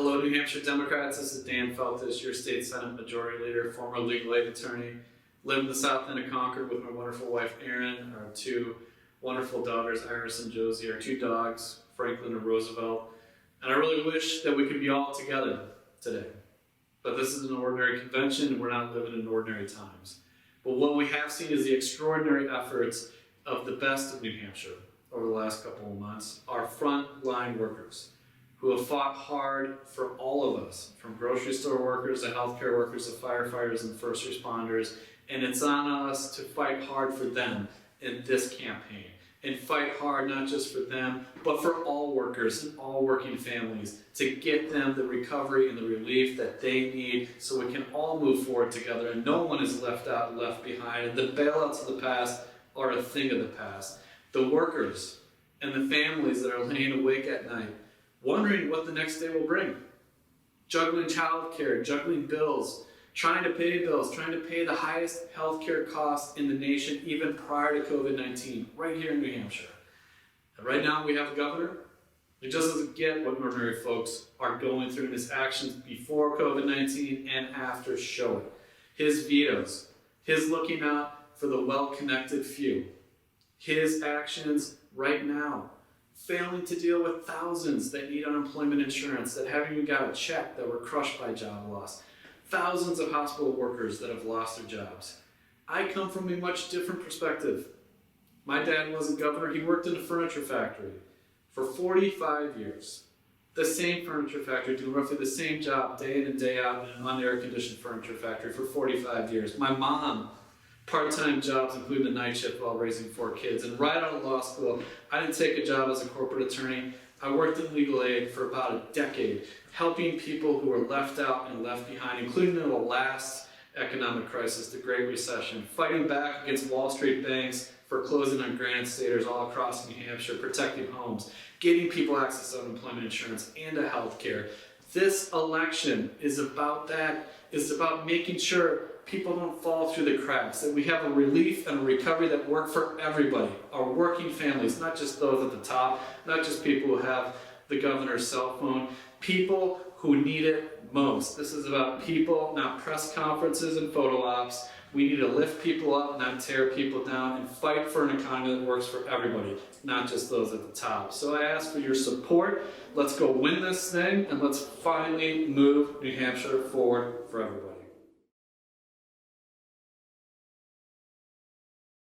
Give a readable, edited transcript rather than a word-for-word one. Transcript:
Hello, New Hampshire Democrats. This is Dan Feltis, your state Senate Majority Leader, former legal aid attorney. Live in the south end of Concord with my wonderful wife, Erin, our two wonderful daughters, Iris and Josie, our two dogs, Franklin and Roosevelt. And I really wish that we could be all together today. But this is an ordinary convention, and we're not living in ordinary times. But what we have seen is the extraordinary efforts of the best of New Hampshire over the last couple of months, our frontline workers, who have fought hard for all of us, from grocery store workers to healthcare workers to firefighters and first responders. And it's on us to fight hard for them in this campaign. And fight hard not just for them, but for all workers and all working families, to get them the recovery and the relief that they need so we can all move forward together and no one is left out and left behind. And the bailouts of the past are a thing of the past. The workers and the families that are laying awake at night, wondering what the next day will bring. Juggling childcare, juggling bills, trying to pay bills, trying to pay the highest healthcare costs in the nation even prior to COVID-19, right here in New Hampshire. And right now we have a governor who just doesn't get what ordinary folks are going through, and his actions before COVID-19 and after show it. His vetoes, his looking out for the well-connected few, his actions right now, failing to deal with thousands that need unemployment insurance, that haven't even got a check, that were crushed by job loss. Thousands of hospital workers that have lost their jobs. I come from a much different perspective. My dad was a governor. He worked in a furniture factory for 45 years. The same furniture factory, doing roughly the same job day in and day out in an un-air-conditioned furniture factory for 45 years. My mom, part-time jobs, including the night shift while raising 4 kids. And right out of law school, I didn't take a job as a corporate attorney. I worked in legal aid for about a decade, helping people who were left out and left behind, including in the last economic crisis, the Great Recession, fighting back against Wall Street banks for closing on Granite Staters all across New Hampshire, protecting homes, getting people access to unemployment insurance and to health care. This election is about that. It's about making sure people don't fall through the cracks, that we have a relief and a recovery that work for everybody, our working families, not just those at the top, not just people who have the governor's cell phone, people who need it most. This is about people, not press conferences and photo ops. We need to lift people up, not tear people down, and fight for an economy that works for everybody, not just those at the top. So I ask for your support. Let's go win this thing, and let's finally move New Hampshire forward for everybody.